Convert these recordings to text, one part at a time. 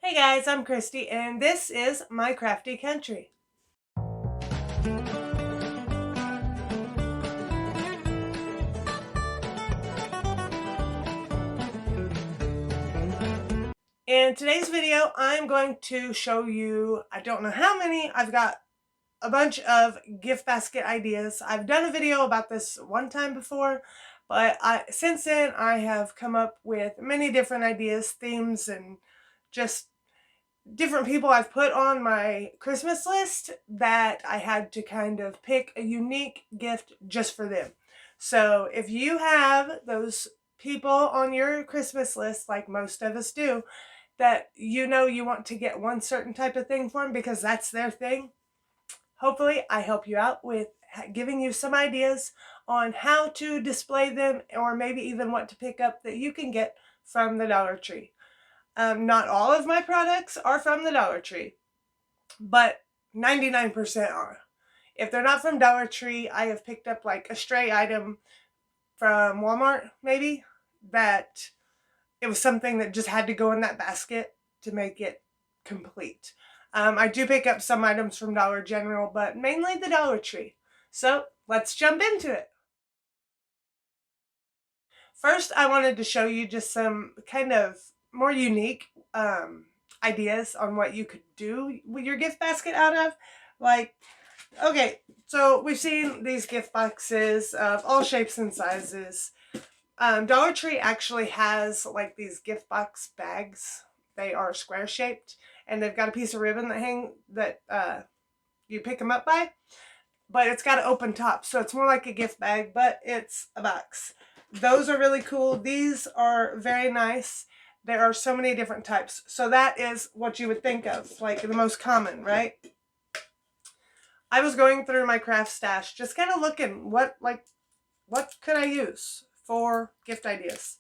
Hey guys, I'm Christy and this is my Crafty Country. In today's video, I'm going to show you, I don't know how many, I've got a bunch of gift basket ideas. I've done a video about this one time before, but since then I have come up with many different ideas, themes, and just different people I've put on my Christmas list that I had to kind of pick a unique gift just for them. So if you have those people on your Christmas list, like most of us do, that you know you want to get one certain type of thing for them because that's their thing, hopefully I help you out with giving you some ideas on how to display them or maybe even what to pick up that you can get from the Dollar Tree. Not all of my products are from the Dollar Tree, but 99% are. If they're not from Dollar Tree, I have picked up like a stray item from Walmart, maybe, that it was something that just had to go in that basket to make it complete. I do pick up some items from Dollar General, but mainly the Dollar Tree. So let's jump into it. First, I wanted to show you just some kind of more unique ideas on what you could do with your gift basket out of. Like, okay, so we've seen these gift boxes of all shapes and sizes. Dollar Tree actually has like these gift box bags. They are square shaped, and they've got a piece of ribbon that you pick them up by, but it's got an open top, so it's more like a gift bag, but it's a box. Those are really cool. These are very nice. There are so many different types. So that is what you would think of, like the most common, right? I was going through my craft stash, just kind of looking what could I use for gift ideas.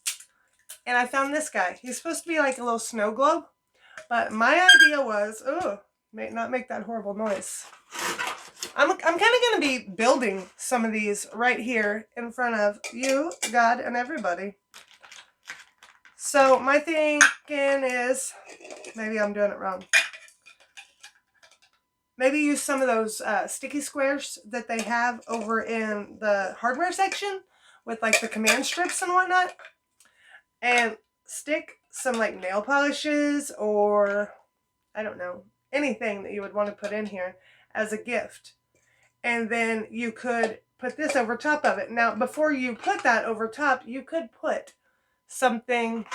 And I found this guy. He's supposed to be like a little snow globe, but my idea was, oh, may not make that horrible noise. I'm kind of going to be building some of these right here in front of you, God, and everybody. So my thinking is, maybe I'm doing it wrong. Maybe use some of those sticky squares that they have over in the hardware section with like the command strips and whatnot. And stick some like nail polishes or, I don't know, anything that you would want to put in here as a gift. And then you could put this over top of it. Now, before you put that over top, you could put something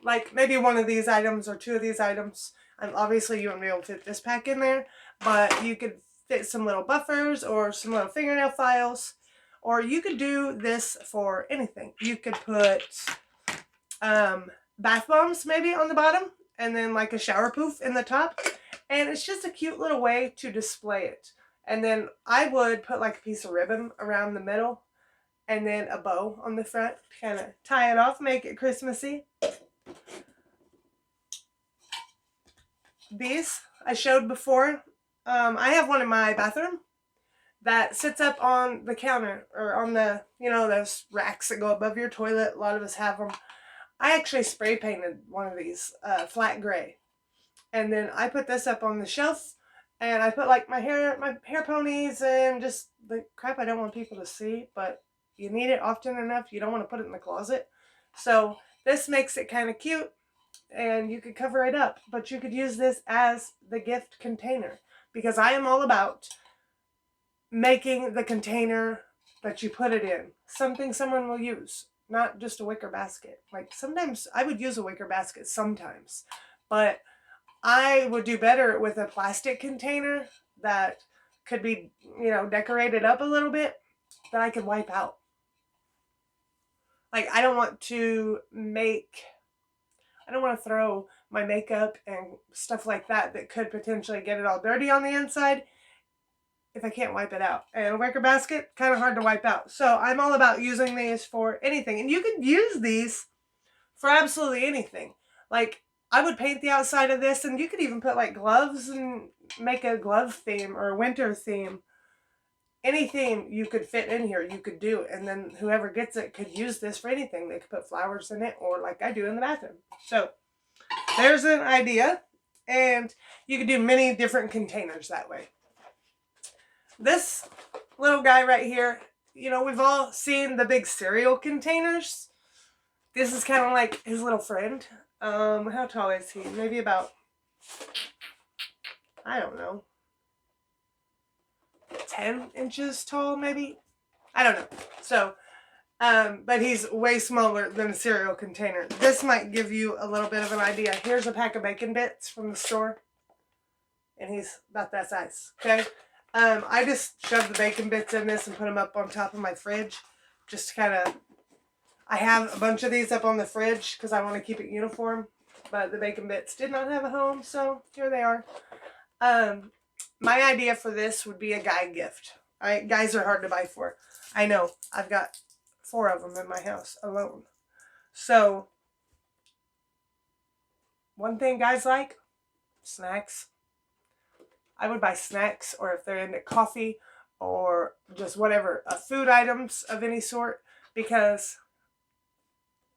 like maybe one of these items or two of these items. Obviously, you wouldn't be able to fit this pack in there, but you could fit some little buffers or some little fingernail files, or you could do this for anything. You could put bath bombs maybe on the bottom, and then like a shower poof in the top, and it's just a cute little way to display it. And then I would put like a piece of ribbon around the middle and then a bow on the front to kind of tie it off, make it Christmassy. These I showed before. I have one in my bathroom that sits up on the counter or on the, those racks that go above your toilet. A lot of us have them. I actually spray painted one of these flat gray. And then I put this up on the shelf, and I put like my hair ponies and just the crap I don't want people to see, but you need it often enough. You don't want to put it in the closet. So this makes it kind of cute, and you could cover it up, but you could use this as the gift container, because I am all about making the container that you put it in something someone will use, not just a wicker basket. Like sometimes I would use a wicker basket sometimes, but I would do better with a plastic container that could be, decorated up a little bit that I could wipe out. Like I don't want to throw my makeup and stuff like that could potentially get it all dirty on the inside if I can't wipe it out. And a wicker basket, kind of hard to wipe out. So I'm all about using these for anything. And you could use these for absolutely anything. Like I would paint the outside of this, and you could even put like gloves and make a glove theme or a winter theme. Any theme you could fit in here, you could do. And then whoever gets it could use this for anything. They could put flowers in it, or like I do in the bathroom. So there's an idea. And you can do many different containers that way. This little guy right here, you know, we've all seen the big cereal containers. This is kind of like his little friend. How tall is he? Maybe about, I don't know, 10 inches tall, maybe? I don't know. So, but he's way smaller than a cereal container. This might give you a little bit of an idea. Here's a pack of bacon bits from the store. And he's about that size, okay? I just shoved the bacon bits in this and put them up on top of my fridge. Just to kind of, I have a bunch of these up on the fridge because I want to keep it uniform. But the bacon bits did not have a home, so here they are. My idea for this would be a guy gift. Guys are hard to buy for. I know. I've got 4 of them in my house alone. So, one thing guys like, snacks. I would buy snacks, or if they're into coffee or just whatever, food items of any sort, because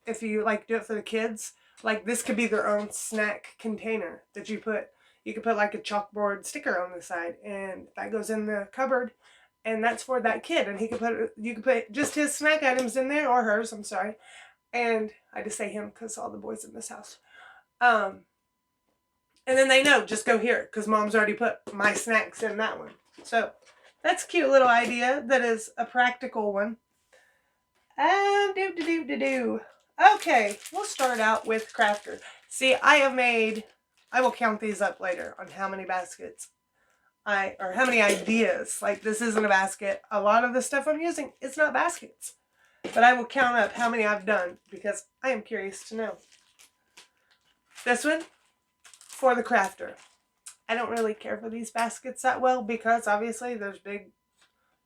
if you like do it for the kids, like this could be their own snack container that you could put like a chalkboard sticker on the side, and that goes in the cupboard, and that's for that kid, and you could put just his snack items in there, or hers, I'm sorry, and I just say him because all the boys in this house. And then they know, just go here, because Mom's already put my snacks in that one. So, that's a cute little idea. That is a practical one. Okay, we'll start out with Crafter. See, I will count these up later on how many baskets or how many ideas. Like, this isn't a basket. A lot of the stuff I'm using, it's not baskets. But I will count up how many I've done, because I am curious to know. This one, for the Crafter. I don't really care for these baskets that well because obviously there's big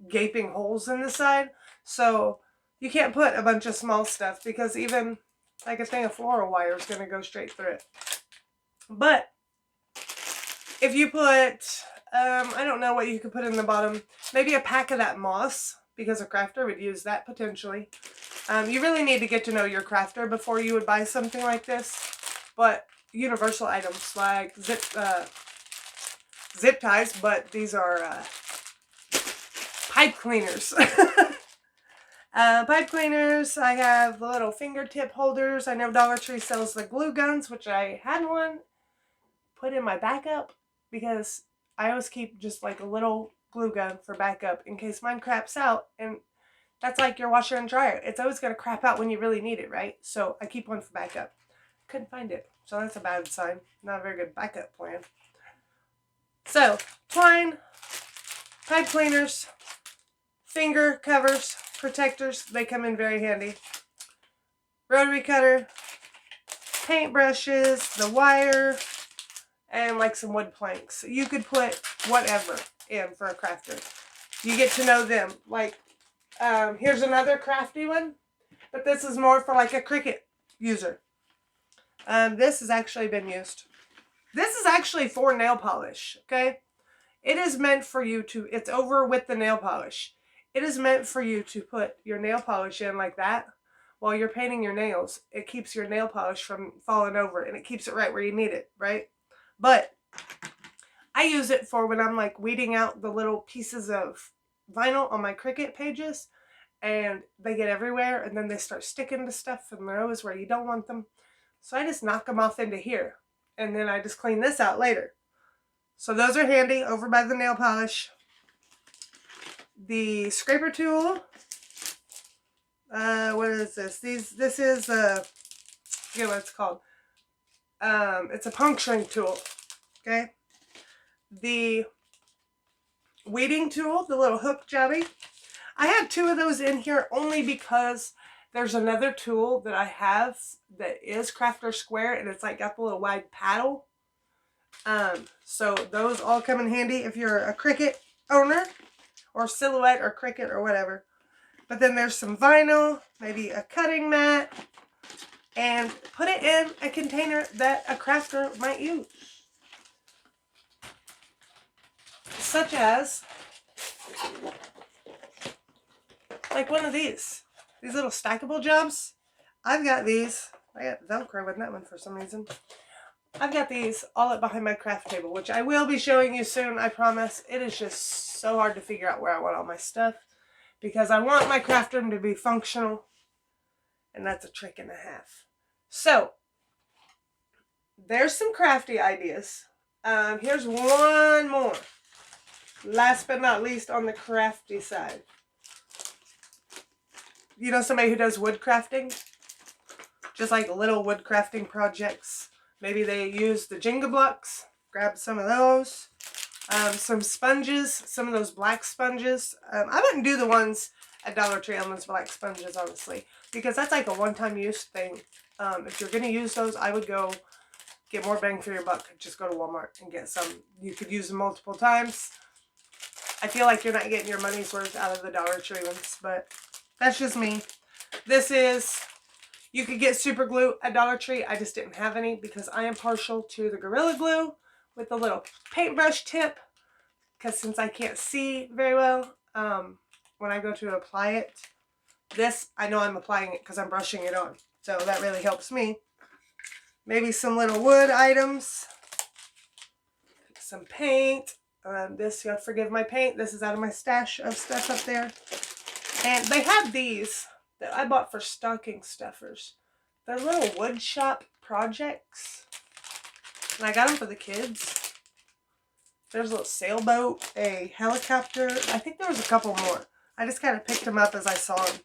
gaping holes in the side. So you can't put a bunch of small stuff because even like a thing of floral wire is going to go straight through it. But if you put, I don't know what you could put in the bottom, maybe a pack of that moss, because a Crafter would use that potentially. You really need to get to know your Crafter before you would buy something like this. But universal items like zip ties, but these are pipe cleaners. Pipe cleaners. I have the little fingertip holders. I know Dollar Tree sells the glue guns, which I had one put in my backup because I always keep just like a little glue gun for backup in case mine craps out, and that's like your washer and dryer. It's always going to crap out when you really need it, right? So I keep one for backup. Couldn't find it, so that's a bad sign. Not a very good backup plan. So, twine, pipe cleaners, finger covers, protectors, they come in very handy. Rotary cutter, paint brushes, the wire, and like some wood planks. You could put whatever in for a Crafter. You get to know them. Like, here's another crafty one, but this is more for like a Cricut user. This has actually been used. This is actually for nail polish, okay? It is meant for you to, it's over with the nail polish. It is meant for you to put your nail polish in like that while you're painting your nails. It keeps your nail polish from falling over, and it keeps it right where you need it, right? But I use it for when I'm like weeding out the little pieces of vinyl on my Cricut pages, and they get everywhere, and then they start sticking to stuff in the rows where you don't want them. So I just knock them off into here, and then I just clean this out later. So those are handy over by the nail polish. The scraper tool, what is this? This is, I forget what it's called. It's a puncturing tool, okay? The weeding tool, the little hook jobby. I had 2 of those in here only because there's another tool that I have that is Crafter Square, and it's like got the little wide paddle. So those all come in handy if you're a Cricut owner, or Silhouette, or Cricut, or whatever. But then there's some vinyl, maybe a cutting mat, and put it in a container that a Crafter might use. Such as, like one of these little stackable jobs. I've got these. I got Velcro with that one for some reason. I've got these all up behind my craft table, which I will be showing you soon, I promise. It is just so hard to figure out where I want all my stuff because I want my craft room to be functional, and that's a trick and a half. So, there's some crafty ideas. Here's one more. Last but not least on the crafty side. You know somebody who does wood crafting? Just like little wood crafting projects. Maybe they use the Jenga blocks. Grab some of those. Some sponges. Some of those black sponges. I wouldn't do the ones at Dollar Tree on those black sponges, honestly. Because that's like a one-time use thing. If you're going to use those, I would go get more bang for your buck. Just go to Walmart and get some. You could use them multiple times. I feel like you're not getting your money's worth out of the Dollar Tree ones, but that's just me. This is, you could get super glue at Dollar Tree. I just didn't have any because I am partial to the Gorilla Glue with the little paintbrush tip. Because since I can't see very well, when I go to apply it, this, I know I'm applying it because I'm brushing it on. So that really helps me. Maybe some little wood items. Some paint. This, you'll forgive my paint. This is out of my stash of stuff up there. And they have these that I bought for stocking stuffers. They're little wood shop projects. And I got them for the kids. There's a little sailboat, a helicopter. I think there was a couple more. I just kind of picked them up as I saw them.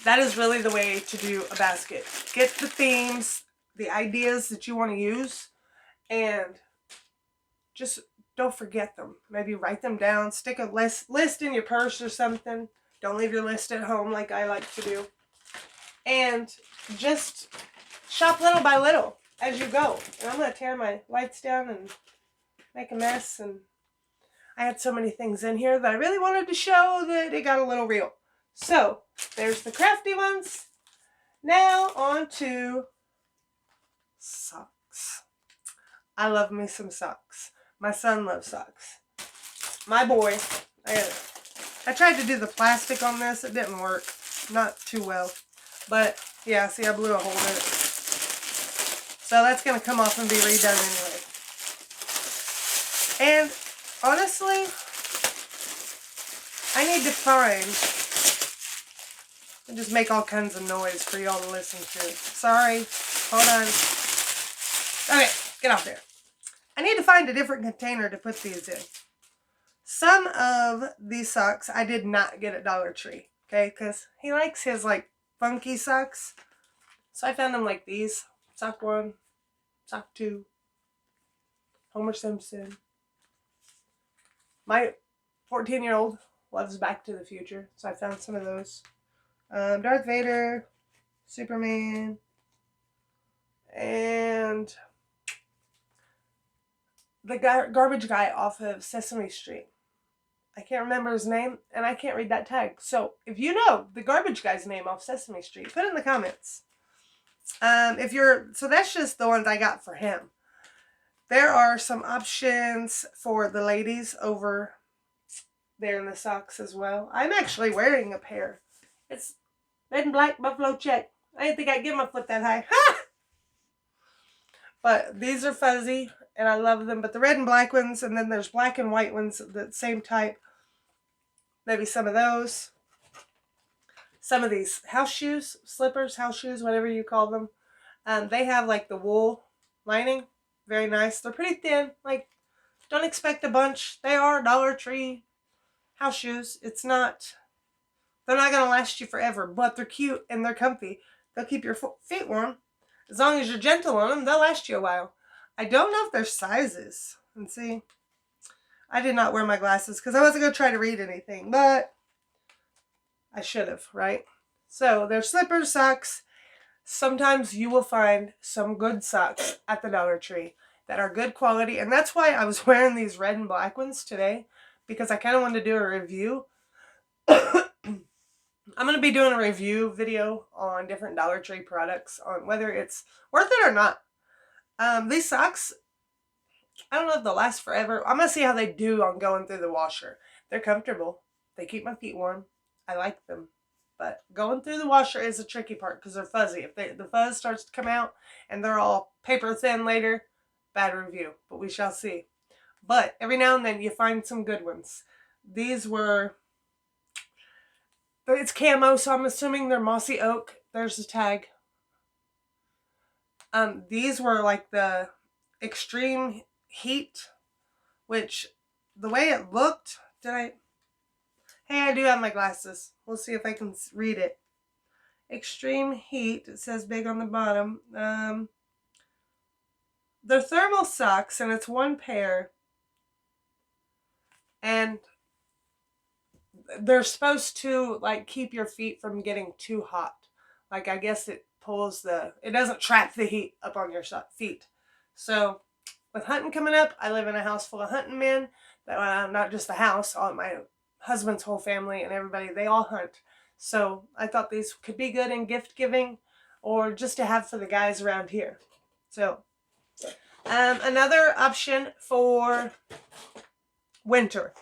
That is really the way to do a basket. Get the themes, the ideas that you want to use, and just don't forget them. Maybe write them down. Stick a list in your purse or something. Don't leave your list at home like I like to do. And just shop little by little as you go. And I'm going to tear my lights down and make a mess. And I had so many things in here that I really wanted to show that it got a little real. So, there's the crafty ones. Now, on to socks. I love me some socks. My son loves socks. My boy, I tried to do the plastic on this. It didn't work. Not too well. But, yeah, see, I blew a hole in it. So that's going to come off and be redone anyway. And, honestly, I need to find and just make all kinds of noise for y'all to listen to. Sorry. Hold on. Okay, get out there. I need to find a different container to put these in. Some of these socks I did not get at Dollar Tree, okay? Because he likes his, like, funky socks. So I found them like these. Sock 1, sock 2, Homer Simpson. My 14-year-old loves Back to the Future, so I found some of those. Darth Vader, Superman, and the garbage guy off of Sesame Street. I can't remember his name, and I can't read that tag. So, if you know the garbage guy's name off Sesame Street, put it in the comments. So that's just the ones I got for him. There are some options for the ladies over there in the socks as well. I'm actually wearing a pair. It's red and black buffalo check. I didn't think I'd get my foot that high. Ha! But these are fuzzy, and I love them. But the red and black ones, and then there's black and white ones, the same type. Maybe some of those. Some of these house shoes, slippers, house shoes, whatever you call them. They have like the wool lining. Very nice. They're pretty thin. Like, don't expect a bunch. They are Dollar Tree house shoes. It's not, they're not going to last you forever, but they're cute and they're comfy. They'll keep your feet warm. As long as you're gentle on them, they'll last you a while. I don't know if they're sizes. Let's see. I did not wear my glasses because I wasn't going to try to read anything, but I should have, right? So, they're slippers, socks. Sometimes you will find some good socks at the Dollar Tree that are good quality. And that's why I was wearing these red and black ones today, because I kind of wanted to do a review. I'm going to be doing a review video on different Dollar Tree products on whether it's worth it or not. These socks, I don't know if they'll last forever. I'm going to see how they do on going through the washer. They're comfortable. They keep my feet warm. I like them. but going through the washer is a tricky part because they're fuzzy. If the fuzz starts to come out and they're all paper thin later, bad review, but we shall see. But every now and then you find some good ones. These were, it's camo, so I'm assuming they're mossy oak. There's the tag. These were like the extreme heat, which the way it looked, hey, I do have my glasses. We'll see if I can read it. Extreme heat, it says big on the bottom. They're thermal socks, and it's one pair. And they're supposed to like keep your feet from getting too hot. Like I guess it doesn't trap the heat up on your feet. So with hunting coming up, I live in a house full of hunting men. Not just the house, all my husband's whole family and everybody, they all hunt. So I thought these could be good in gift giving or just to have for the guys around here. So another option for winter.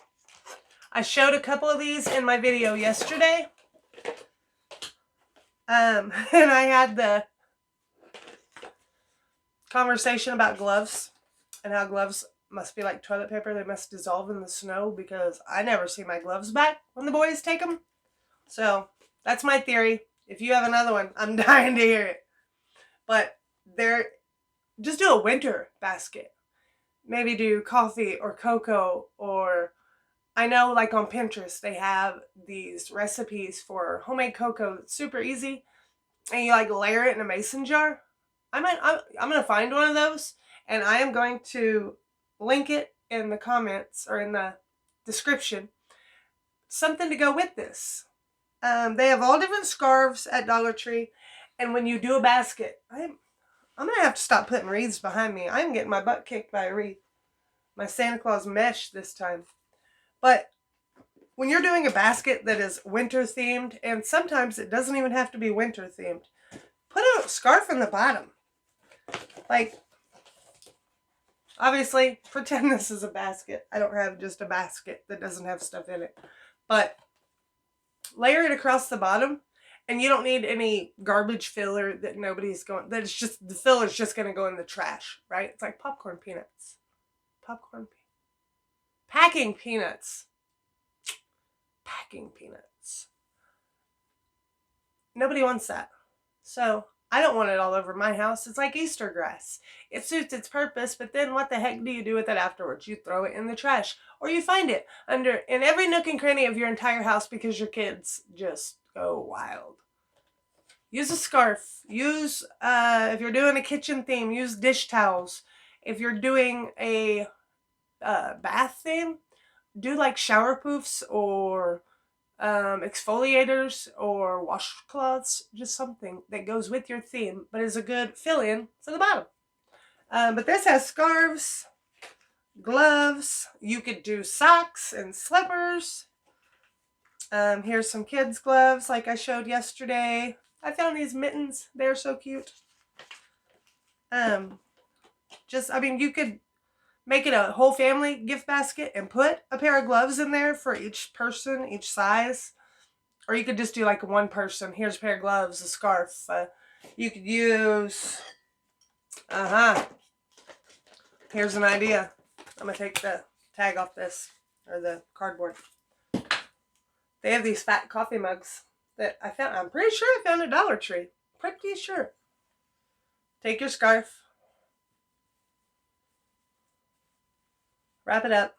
I showed a couple of these in my video yesterday. And I had the conversation about gloves and how gloves must be like toilet paper. They must dissolve in the snow because I never see my gloves back when the boys take them. So that's my theory. If you have another one, I'm dying to hear it. But just do a winter basket. Maybe do coffee or cocoa, or I know like on Pinterest they have these recipes for homemade cocoa that's super easy, and you like layer it in a mason jar. I'm gonna find one of those, and I am going to link it in the comments or in the description. Something to go with this. They have all different scarves at Dollar Tree, and when you do a basket, I'm gonna have to stop putting wreaths behind me. I'm getting my butt kicked by a wreath. My Santa Claus mesh this time. But when you're doing a basket that is winter themed, and sometimes it doesn't even have to be winter themed, put a scarf in the bottom. Like, obviously, pretend this is a basket. I don't have just a basket that doesn't have stuff in it. But layer it across the bottom, and you don't need any garbage filler that the filler's just going to go in the trash, right? It's like popcorn peanuts. Packing peanuts. Packing peanuts. Nobody wants that. So I don't want it all over my house. It's like Easter grass. It suits its purpose, but then what the heck do you do with it afterwards? You throw it in the trash, or you find it in every nook and cranny of your entire house because your kids just go wild. Use a scarf. Use, if you're doing a kitchen theme, use dish towels. If you're doing a bath theme, do like shower poofs or exfoliators or washcloths, just something that goes with your theme, but is a good fill-in for the bottom. But this has scarves, gloves. You could do socks and slippers. Here's some kids' gloves like I showed yesterday. I found these mittens. They're so cute. You could make it a whole family gift basket and put a pair of gloves in there for each person, each size. Or you could just do like one person. Here's a pair of gloves, a scarf. You could use... Here's an idea. I'm going to take the tag off this, or the cardboard. They have these fat coffee mugs that I found. I'm pretty sure I found at Dollar Tree. Pretty sure. Take your scarf. Wrap it up.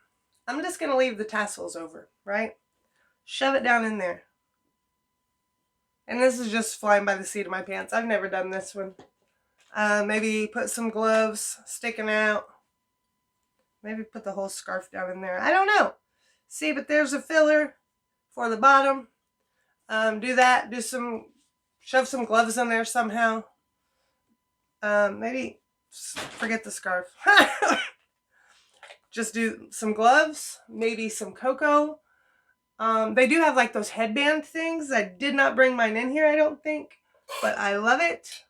I'm just going to leave the tassels over, right? Shove it down in there. And this is just flying by the seat of my pants. I've never done this one. Maybe put some gloves sticking out. Maybe put the whole scarf down in there. I don't know. See, but there's a filler for the bottom. Do that. Shove some gloves in there somehow. Maybe forget the scarf. Just do some gloves, maybe some cocoa. They do have like those headband things. I did not bring mine in here, I don't think, but I love it.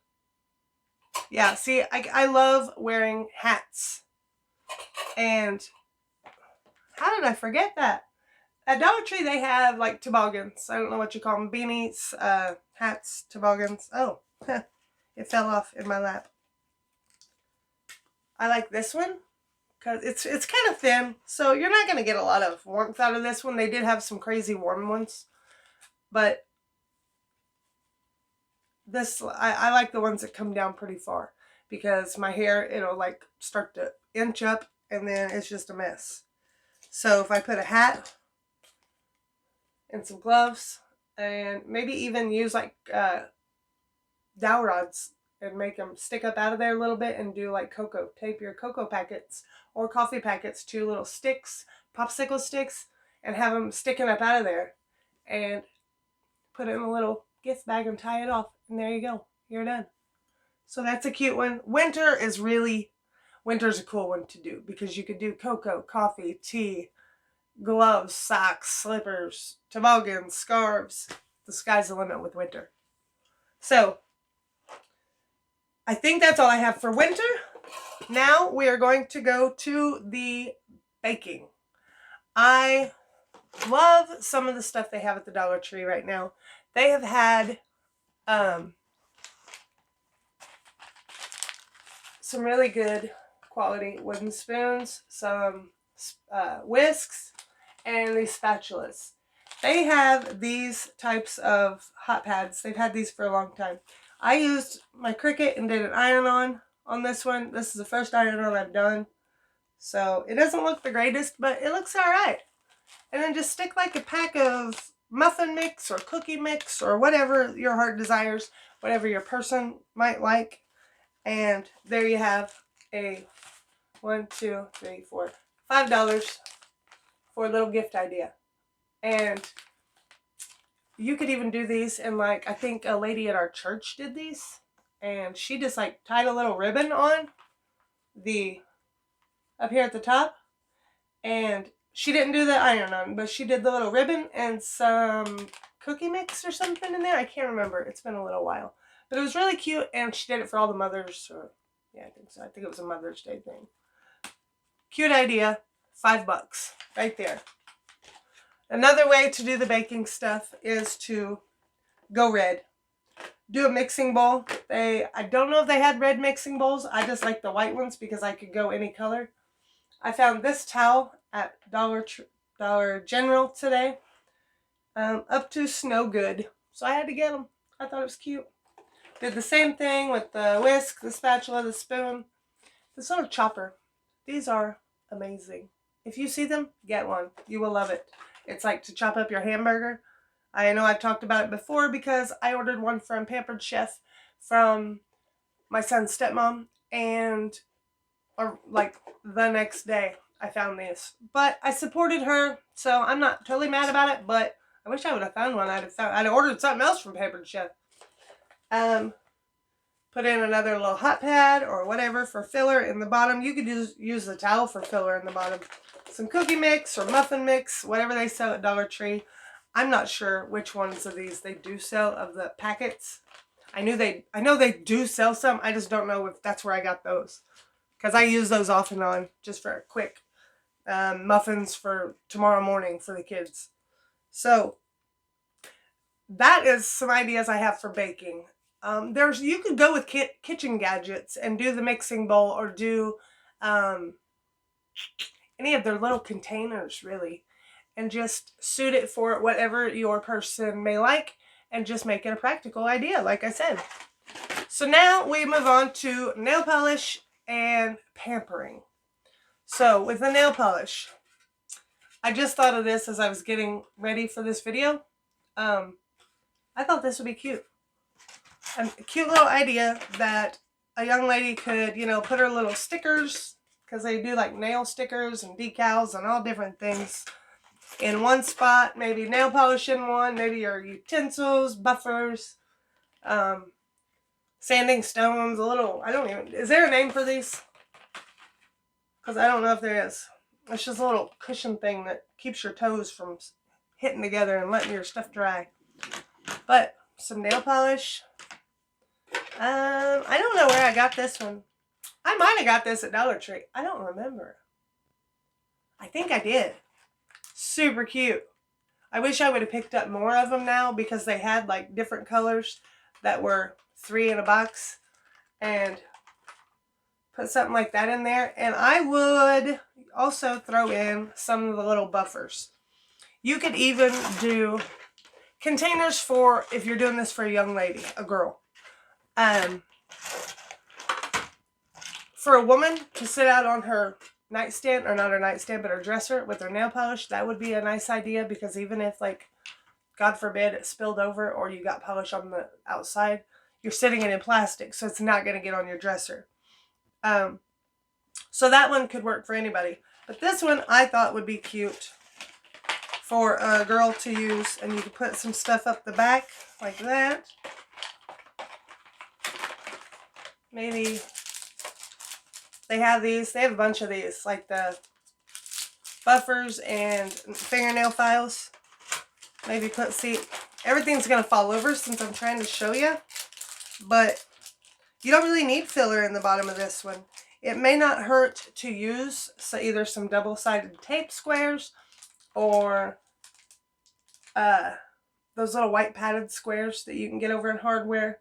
Yeah, see, I love wearing hats. And how did I forget that? At Dollar Tree, they have like toboggans. I don't know what you call them. Beanies, hats, toboggans. Oh, it fell off in my lap. I like this one because it's kind of thin, so you're not going to get a lot of warmth out of this one. They did have some crazy warm ones, but this I like the ones that come down pretty far because my hair, it'll like start to inch up and then it's just a mess. So if I put a hat and some gloves and maybe even use like dowel rods and make them stick up out of there a little bit and do like cocoa. Tape your cocoa packets or coffee packets to little sticks, popsicle sticks, and have them sticking up out of there. And put it in a little gift bag and tie it off. And there you go. You're done. So that's a cute one. Winter's a cool one to do because you could do cocoa, coffee, tea, gloves, socks, slippers, toboggans, scarves. The sky's the limit with winter. So I think that's all I have for winter. Now we are going to go to the baking. I love some of the stuff they have at the Dollar Tree right now. They have had some really good quality wooden spoons, some whisks, and these spatulas. They have these types of hot pads. They've had these for a long time. I used my Cricut and did an iron-on this one. This is the first iron-on I've done. So it doesn't look the greatest, but it looks alright. And then just stick like a pack of muffin mix or cookie mix or whatever your heart desires, whatever your person might like. And there you have a $5 for a little gift idea. And you could even do these in like, I think a lady at our church did these. And she just like tied a little ribbon on up here at the top. And she didn't do the iron-on, but she did the little ribbon and some cookie mix or something in there. I can't remember. It's been a little while. But it was really cute, and she did it for all the mothers. Yeah, I think so. I think it was a Mother's Day thing. Cute idea. $5 right there. Another way to do the baking stuff is to go red. Do a mixing bowl. I don't know if they had red mixing bowls. I just like the white ones because I could go any color. I found this towel at Dollar General today. Up to Snow Good. So I had to get them. I thought it was cute. Did the same thing with the whisk, the spatula, the spoon, the little chopper. These are amazing. If you see them, get one. You will love it. It's like to chop up your hamburger. I know I've talked about it before because I ordered one from Pampered Chef from my son's stepmom, and like the next day I found these. But I supported her, so I'm not totally mad about it, but I wish I would have found one. I'd ordered something else from Pampered Chef. Put in another little hot pad or whatever for filler in the bottom. You could use the towel for filler in the bottom. Some cookie mix or muffin mix, whatever they sell at Dollar Tree. I'm not sure which ones of these they do sell of the packets. I know they do sell some. I just don't know if that's where I got those. Because I use those off and on just for a quick muffins for tomorrow morning for the kids. So that is some ideas I have for baking. You could go with kitchen gadgets and do the mixing bowl or do any of their little containers really, and just suit it for whatever your person may like and just make it a practical idea, like I said. So now we move on to nail polish and pampering. So with the nail polish, I just thought of this as I was getting ready for this video. I thought this would be cute. A cute little idea that a young lady could, put her little stickers, because they do like nail stickers and decals and all different things in one spot. Maybe nail polish in one, maybe your utensils, buffers, sanding stones, is there a name for these? Because I don't know if there is. It's just a little cushion thing that keeps your toes from hitting together and letting your stuff dry. But some nail polish. I don't know where I got this one. I might have got this at Dollar Tree. I don't remember. I think I did. Super cute. I wish I would have picked up more of them now because they had like different colors that were 3 in a box, and put something like that in there. And I would also throw in some of the little buffers. You could even do containers for if you're doing this for a young lady, a girl. For a woman to sit out on her nightstand, or not her nightstand, but her dresser with her nail polish, that would be a nice idea, because even if, like, God forbid, it spilled over or you got polish on the outside, you're sitting it in plastic, so it's not going to get on your dresser. So that one could work for anybody. But this one I thought would be cute for a girl to use, and you could put some stuff up the back like that. Maybe they have these. They have a bunch of these, like the buffers and fingernail files. Maybe put, see, everything's going to fall over since I'm trying to show you. But you don't really need filler in the bottom of this one. It may not hurt to use either some double-sided tape squares or those little white padded squares that you can get over in hardware,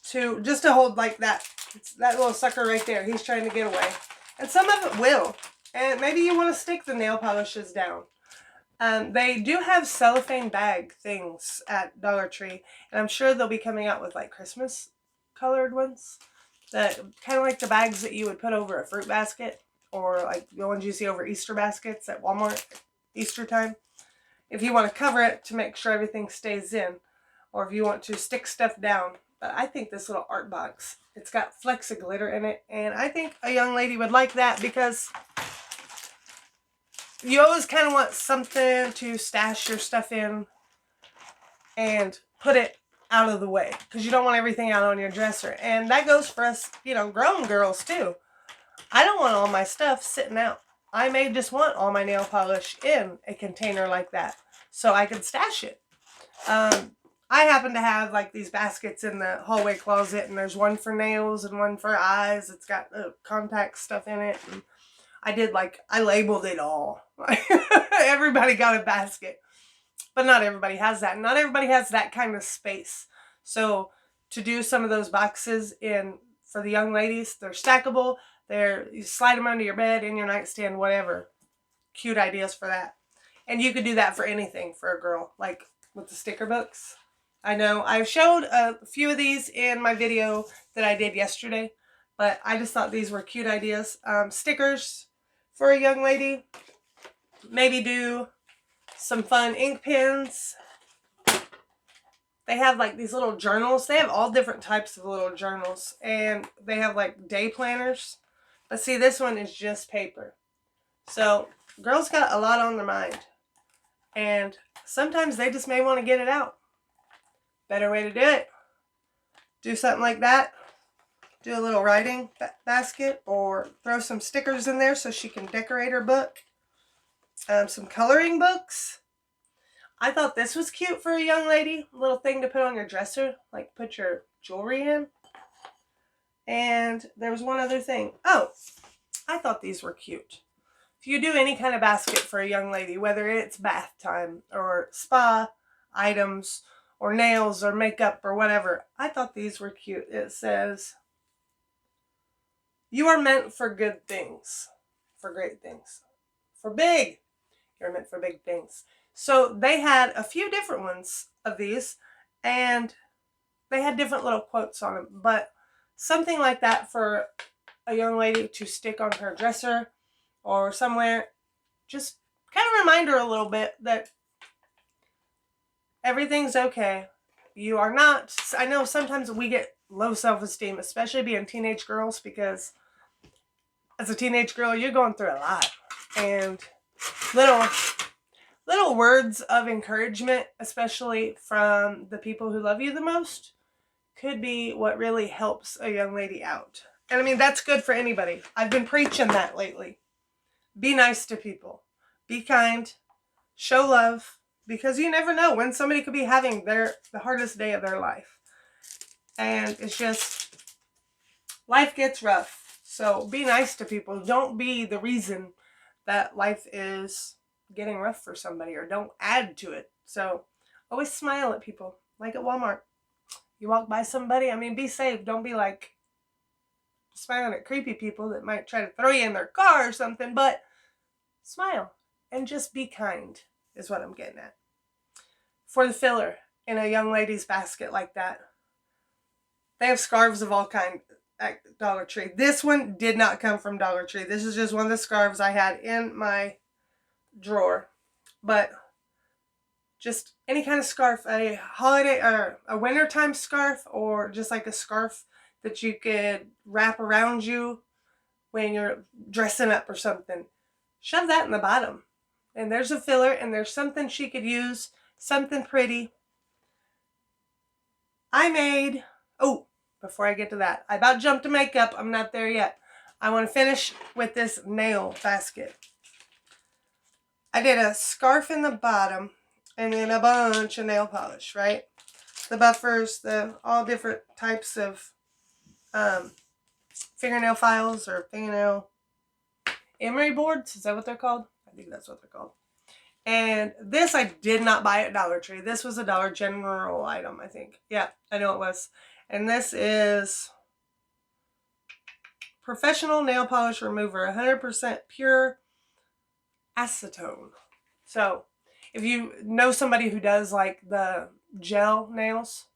just to hold like that. It's that little sucker right there. He's trying to get away. And some of it will. And maybe you want to stick the nail polishes down. They do have cellophane bag things at Dollar Tree. And I'm sure they'll be coming out with like Christmas colored ones. That kind of like the bags that you would put over a fruit basket. Or like the ones you see over Easter baskets at Walmart Easter time. If you want to cover it to make sure everything stays in. Or if you want to stick stuff down. But I think this little art box, it's got flecks of glitter in it, and I think a young lady would like that, because you always kind of want something to stash your stuff in and put it out of the way, because you don't want everything out on your dresser. And that goes for us, you know, grown girls too. I don't want all my stuff sitting out. I may just want all my nail polish in a container like that so I can stash it. I happen to have like these baskets in the hallway closet, and there's one for nails and one for eyes. It's got contact stuff in it. And I labeled it all. Everybody got a basket, but not everybody has that. Not everybody has that kind of space. So to do some of those boxes for the young ladies, they're stackable. You slide them under your bed, in your nightstand, whatever. Cute ideas for that. And you could do that for anything for a girl, like with the sticker books. I know I've showed a few of these in my video that I did yesterday, but I just thought these were cute ideas. Stickers for a young lady. Maybe do some fun ink pens. They have like these little journals. They have all different types of little journals, and they have like day planners. But see, this one is just paper. So girls got a lot on their mind, and sometimes they just may want to get it out. Better way to do it. Do something like that. Do a little writing basket, or throw some stickers in there so she can decorate her book. Some coloring books. I thought this was cute for a young lady. A little thing to put on your dresser, like put your jewelry in. And there was one other thing. Oh, I thought these were cute. If you do any kind of basket for a young lady, whether it's bath time or spa items or nails or makeup or whatever, I thought these were cute. It says, "You are meant for good things, for great things, for big. You're meant for big things." So they had a few different ones of these, and they had different little quotes on them, but something like that for a young lady to stick on her dresser or somewhere, just kind of remind her a little bit that everything's okay. You are not, I know sometimes we get low self-esteem, especially being teenage girls, because as a teenage girl, you're going through a lot. And little words of encouragement, especially from the people who love you the most, could be what really helps a young lady out. And I mean, that's good for anybody. I've been preaching that lately. Be nice to people. Be kind. Show love. Because you never know when somebody could be having the hardest day of their life. And it's just, life gets rough. So be nice to people. Don't be the reason that life is getting rough for somebody or don't add to it. So always smile at people, like at Walmart. You walk by somebody, I mean, be safe. Don't be like smiling at creepy people that might try to throw you in their car or something, but smile and just be kind is what I'm getting at. For the filler in a young lady's basket like that, they have scarves of all kinds at Dollar Tree. This one did not come from Dollar Tree. This is just one of the scarves I had in my drawer. But just any kind of scarf, a holiday or a wintertime scarf, or just like a scarf that you could wrap around you when you're dressing up or something. Shove that in the bottom. And there's a filler, and there's something she could use, something pretty. I made, oh, before I get to that, I about jumped to makeup. I'm not there yet. I want to finish with this nail basket. I did a scarf in the bottom and then a bunch of nail polish, right? The buffers, the all different types of fingernail files or fingernail emery boards. Is that what they're called? I think that's what they're called. And this I did not buy at Dollar Tree. This was a Dollar General item, I think. Yeah, I know it was. And this is Professional Nail Polish Remover, 100% pure acetone. So, if you know somebody who does like the gel nails,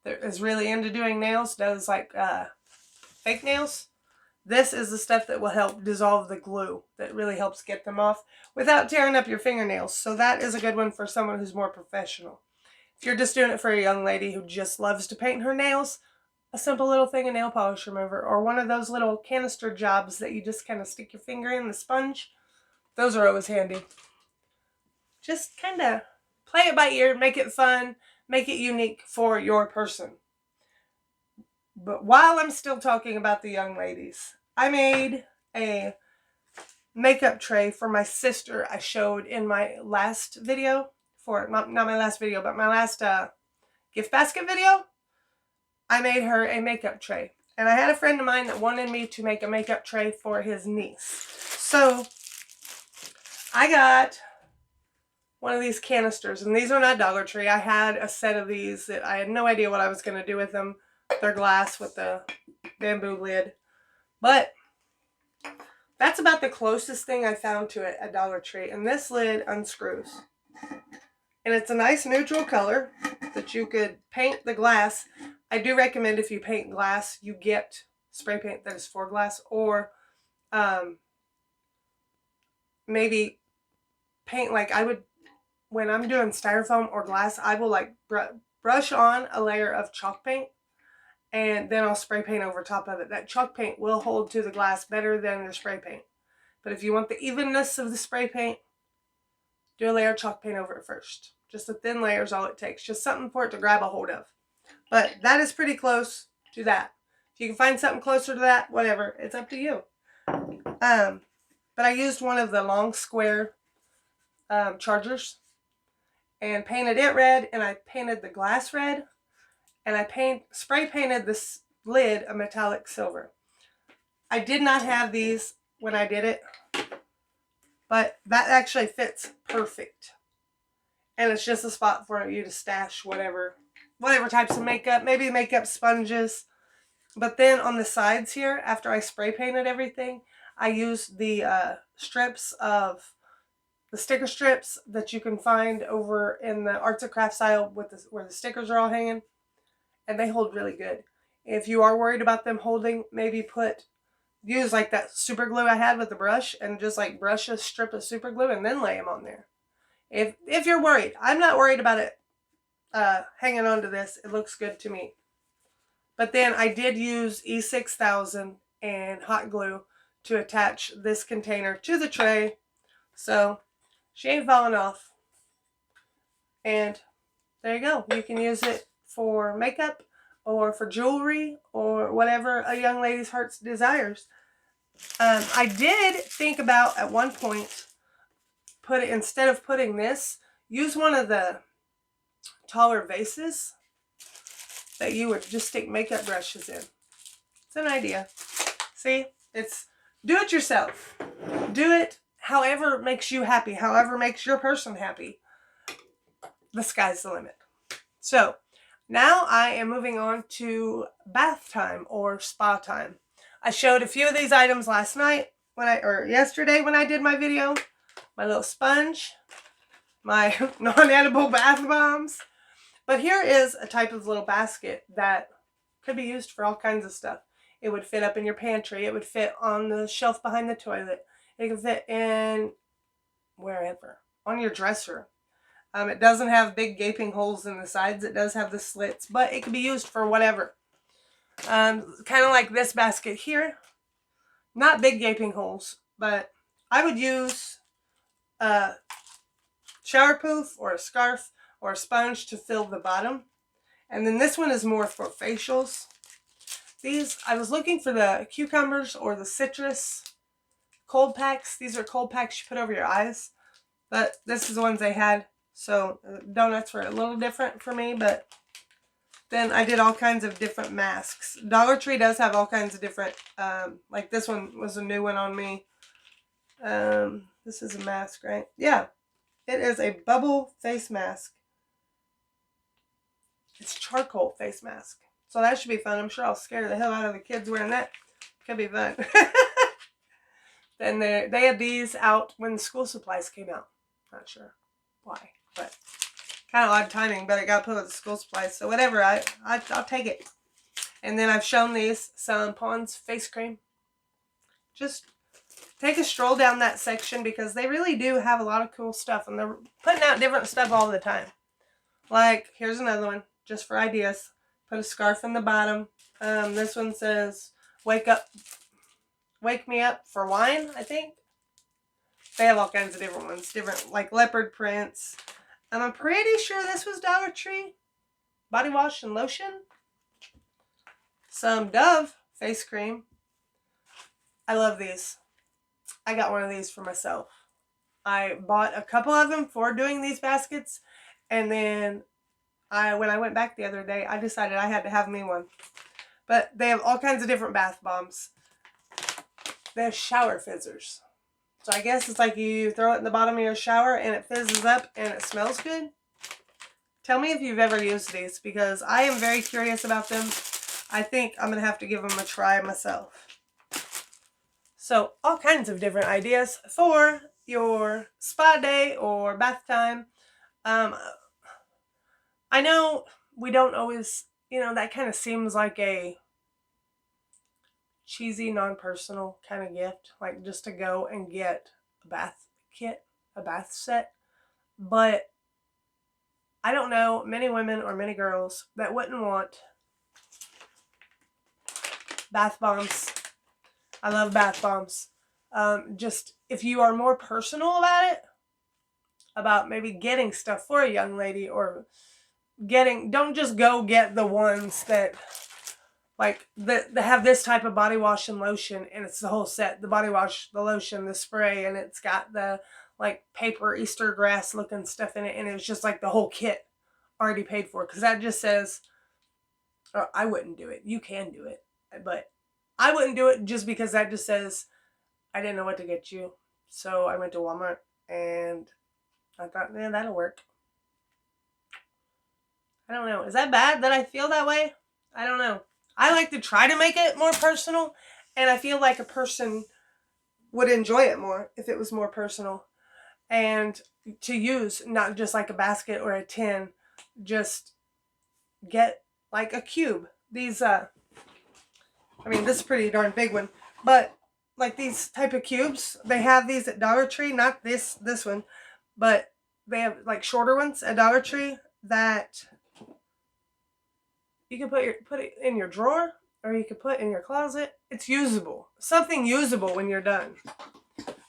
that is really into doing nails, does like fake nails, this is the stuff that will help dissolve the glue that really helps get them off without tearing up your fingernails. So that is a good one for someone who's more professional. If you're just doing it for a young lady who just loves to paint her nails, a simple little thing of nail polish remover, or one of those little canister jobs that you just kind of stick your finger in the sponge, those are always handy. Just kind of play it by ear, make it fun, make it unique for your person. But while I'm still talking about the young ladies, I made a makeup tray for my sister I showed in my last video. Not my last video, but my last gift basket video. I made her a makeup tray. And I had a friend of mine that wanted me to make a makeup tray for his niece. So I got one of these canisters, and these are not Dollar Tree. I had a set of these that I had no idea what I was going to do with them. They're glass with the bamboo lid. But that's about the closest thing I found to it at Dollar Tree. And this lid unscrews. And it's a nice neutral color that you could paint the glass. I do recommend if you paint glass, you get spray paint that is for glass, or maybe paint like I would, when I'm doing styrofoam or glass, I will like brush on a layer of chalk paint, and then I'll spray paint over top of it. That chalk paint will hold to the glass better than the spray paint. But if you want the evenness of the spray paint, do a layer of chalk paint over it first. Just a thin layer is all it takes. Just something for it to grab a hold of. But that is pretty close to that. If you can find something closer to that, whatever. It's up to you. But I used one of the long square chargers and painted it red, and I painted the glass red, and I spray painted this lid a metallic silver. I did not have these when I did it, but that actually fits perfect. And it's just a spot for you to stash whatever types of makeup, maybe makeup sponges. But then on the sides here, after I spray painted everything, I used the strips of the sticker strips that you can find over in the arts and crafts aisle with where the stickers are all hanging. And they hold really good. If you are worried about them holding, maybe use like that super glue I had with the brush and just like brush a strip of super glue and then lay them on there. If you're worried, I'm not worried about it hanging on to this. It looks good to me. But then I did use E6000 and hot glue to attach this container to the tray. So she ain't falling off. And there you go. You can use it for makeup or for jewelry or whatever a young lady's heart desires. I did think about at one point, instead of putting this, use one of the taller vases that you would just stick makeup brushes in. It's an idea. See, it's do it yourself. Do it however makes you happy, however makes your person happy. The sky's the limit. So now I am moving on to bath time or spa time. I showed a few of these items last night or yesterday when I did my video. My little sponge, my non-edible bath bombs. But here is a type of little basket that could be used for all kinds of stuff. It would fit up in your pantry. It would fit on the shelf behind the toilet. It can fit in wherever. On your dresser. It doesn't have big gaping holes in the sides. It does have the slits, but it can be used for whatever. Kind of like this basket here. Not big gaping holes, but I would use a shower poof or a scarf or a sponge to fill the bottom. And then this one is more for facials. These, I was looking for the cucumbers or the citrus cold packs. These are cold packs you put over your eyes. But this is the ones they had. So donuts were a little different for me, but then I did all kinds of different masks. Dollar Tree does have all kinds of different, like this one was a new one on me. This is a mask, right? Yeah, it is a bubble face mask. It's charcoal face mask. So that should be fun. I'm sure I'll scare the hell out of the kids wearing that. Could be fun. Then they had these out when the school supplies came out. Not sure why, but kind of odd timing, but it got put with the school supplies. So whatever, I'll take it. And then I've shown these some Pond's face cream. Just take a stroll down that section because they really do have a lot of cool stuff. And they're putting out different stuff all the time. Like, here's another one, just for ideas. Put a scarf in the bottom. This one says, wake me up for wine, I think. They have all kinds of different ones. Different, like leopard prints. And I'm pretty sure this was Dollar Tree. Body wash and lotion. Some Dove face cream. I love these. I got one of these for myself. I bought a couple of them for doing these baskets. And then when I went back the other day, I decided I had to have me one. But they have all kinds of different bath bombs. They have shower fizzers. So I guess it's like you throw it in the bottom of your shower and it fizzes up and it smells good. Tell me if you've ever used these because I am very curious about them. I think I'm going to have to give them a try myself. So all kinds of different ideas for your spa day or bath time. I know we don't always, that kind of seems like a cheesy, non-personal kind of gift, like just to go and get a bath kit, a bath set. But I don't know many women or many girls that wouldn't want bath bombs. I love bath bombs. Just if you are more personal about it, about maybe getting stuff for a young lady or don't just go get the ones that like that have this type of body wash and lotion and it's the whole set, the body wash, the lotion, the spray, and it's got the like paper Easter grass looking stuff in it, and it's just like the whole kit already paid for, because that just says, oh, I wouldn't do it. You can do it, but I wouldn't do it just because that just says I didn't know what to get you, so I went to Walmart and I thought, man, that'll work. I don't know. Is that bad that I feel that way? I don't know. I like to try to make it more personal, and I feel like a person would enjoy it more if it was more personal. And to use, not just like a basket or a tin, just get like a cube. These, I mean, this is a pretty darn big one, but like these type of cubes, they have these at Dollar Tree, not this one, but they have like shorter ones at Dollar Tree that you can put it in your drawer, or you could put in your closet. It's usable. Something usable when you're done.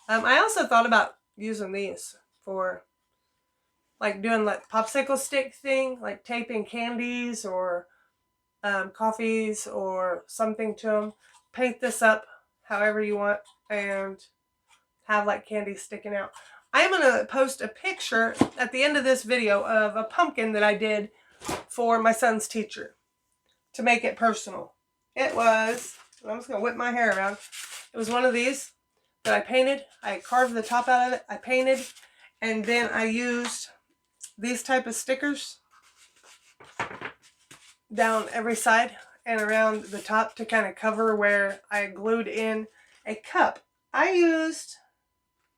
I also thought about using these for like doing like popsicle stick thing, like taping candies or coffees or something to them. Paint this up however you want and have like candy sticking out. I'm going to post a picture at the end of this video of a pumpkin that I did for my son's teacher to make it personal. It was, I'm just going to whip my hair around. It was one of these. that I painted. I carved the top out of it. I painted. And then I used these type of stickers down every side and around the top to kind of cover where I glued in a cup. I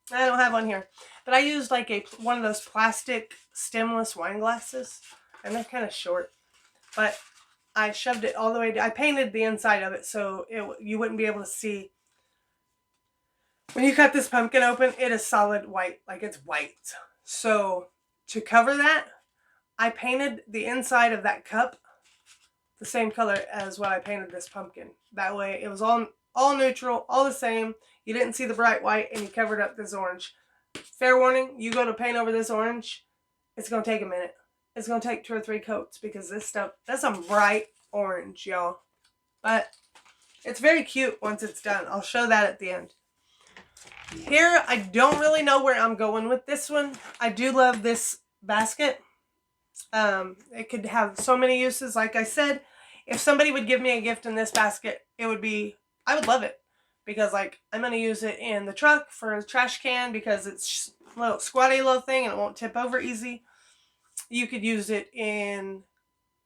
don't have one here, but I used like one of those plastic stemless wine glasses, and they're kind of short, but I shoved it all the way down. I painted the inside of it so you wouldn't be able to see. When you cut this pumpkin open, it is solid white, like it's white. So to cover that, I painted the inside of that cup the same color as what I painted this pumpkin. That way it was all neutral, all the same. You didn't see the bright white, and you covered up this orange. Fair warning, you go to paint over this orange, it's going to take a minute. It's going to take 2 or 3 coats because this stuff, that's some bright orange, y'all. But it's very cute once it's done. I'll show that at the end. Here, I don't really know where I'm going with this one. I do love this basket. It could have so many uses. Like I said, if somebody would give me a gift in this basket, I would love it. Because like, I'm going to use it in the truck for a trash can because it's a little squatty little thing and it won't tip over easy. You could use it in,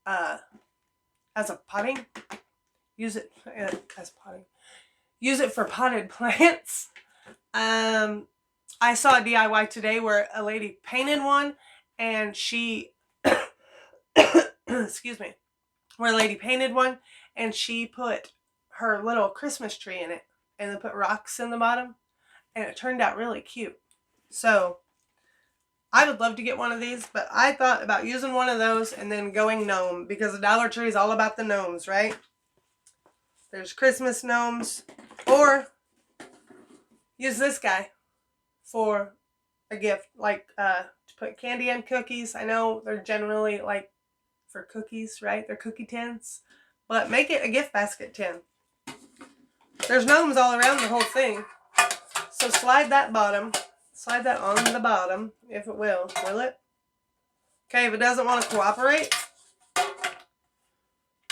as a potting. Use it as potting. Use it for potted plants. I saw a DIY today where a lady painted one and she, excuse me, where a lady painted one and she put her little Christmas tree in it and then put rocks in the bottom, and it turned out really cute. So I would love to get one of these, but I thought about using one of those and then going gnome, because the Dollar Tree is all about the gnomes, right? There's Christmas gnomes, or use this guy for a gift, like to put candy and cookies. I know they're generally like for cookies, right? They're cookie tins, but make it a gift basket tin. There's gnomes all around the whole thing. So slide that on the bottom, if it will it? Okay, if it doesn't want to cooperate,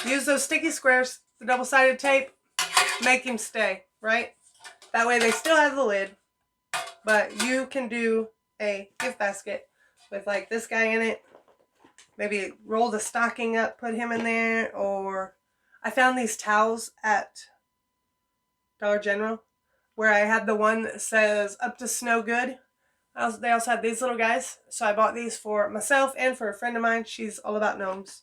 use those sticky squares, the double-sided tape, make him stay, right? That way they still have the lid, but you can do a gift basket with like this guy in it. Maybe roll the stocking up, put him in there, or I found these towels at Dollar General where I had the one that says up to snow good. They also had these little guys, so I bought these for myself and for a friend of mine. She's all about gnomes.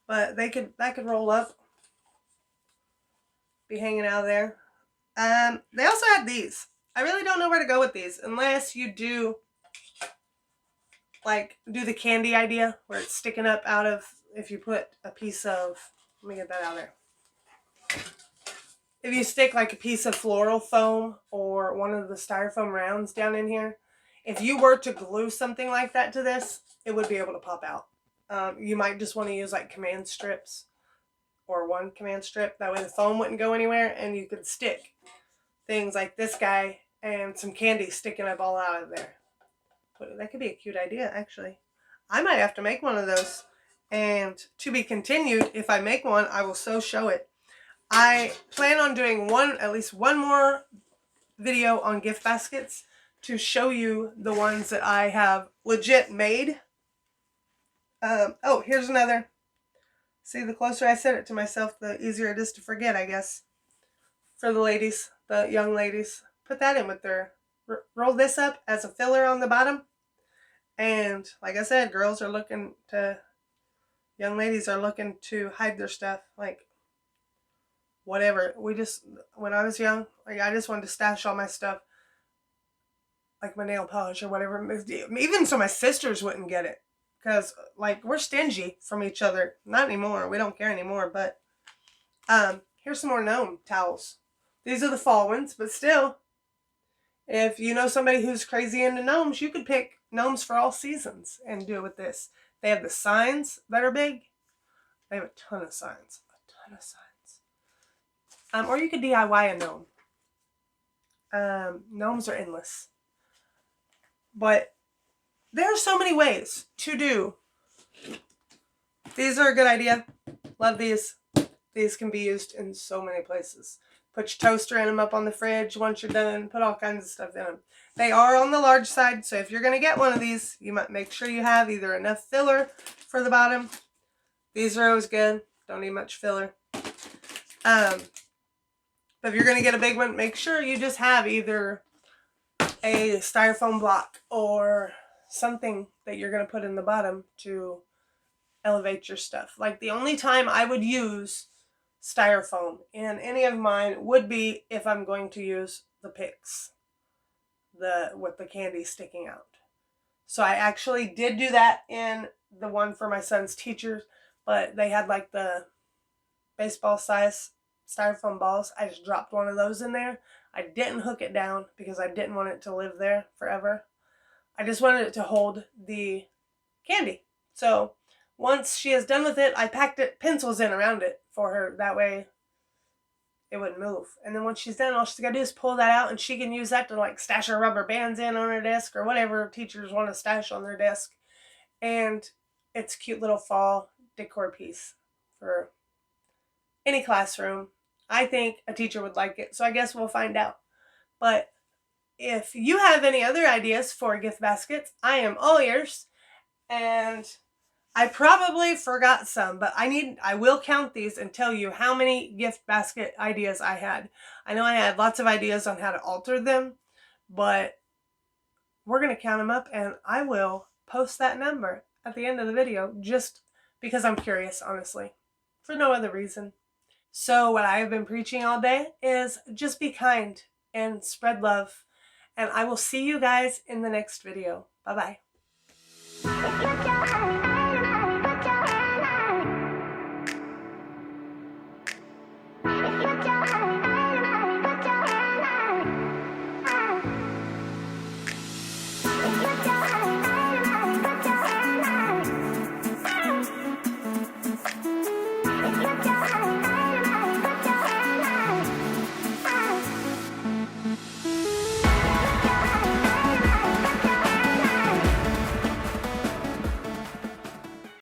But that could roll up, be hanging out there. They also had these. I really don't know where to go with these unless you do the candy idea where it's sticking up out of, if you put a piece of, let me get that out there. If you stick like a piece of floral foam or one of the styrofoam rounds down in here, if you were to glue something like that to this, it would be able to pop out. You might just want to use like command strips or one command strip. That way the foam wouldn't go anywhere and you could stick things like this guy and some candy sticking up all out of there. But that could be a cute idea, actually. I might have to make one of those. And to be continued, if I make one, I will so show it. I plan on doing at least one more video on gift baskets to show you the ones that I have legit made. Oh, here's another. See, the closer I set it to myself, the easier it is to forget, I guess. For the ladies, the young ladies. Put that in with their, roll this up as a filler on the bottom. And like I said, young ladies are looking to hide their stuff. Like, whatever. When I was young, like I just wanted to stash all my stuff. Like my nail polish or whatever. Even so my sisters wouldn't get it. Because, like, we're stingy from each other. Not anymore. We don't care anymore. But, here's some more gnome towels. These are the fall ones. But still, if you know somebody who's crazy into gnomes, you could pick gnomes for all seasons and do it with this. They have the signs that are big. They have a ton of signs. Or you could DIY a gnome. Gnomes are endless. But there are so many ways to do. These are a good idea. Love these. These can be used in so many places. Put your toaster in them up on the fridge once you're done. Put all kinds of stuff in them. They are on the large side, so if you're going to get one of these, you might make sure you have either enough filler for the bottom. These are always good. Don't need much filler. But if you're going to get a big one, make sure you just have either a styrofoam block or something that you're going to put in the bottom to elevate your stuff. Like, the only time I would use styrofoam in any of mine would be if I'm going to use the picks, with the candy sticking out. So I actually did do that in the one for my son's teachers, but they had like the baseball size styrofoam balls. I just dropped one of those in there. I didn't hook it down because I didn't want it to live there forever. I just wanted it to hold the candy. So once she is done with it, I packed pencils in around it for her. That way it wouldn't move. And then once she's done, all she's got to do is pull that out, and she can use that to like stash her rubber bands in on her desk or whatever teachers want to stash on their desk. And it's a cute little fall decor piece for any classroom. I think a teacher would like it, so I guess we'll find out. But if you have any other ideas for gift baskets, I am all ears. And I probably forgot some, but I will count these and tell you how many gift basket ideas I had. I know I had lots of ideas on how to alter them, but we're going to count them up, and I will post that number at the end of the video just because I'm curious, honestly, for no other reason. So what I have been preaching all day is just be kind and spread love, and I will see you guys in the next video. Bye-bye.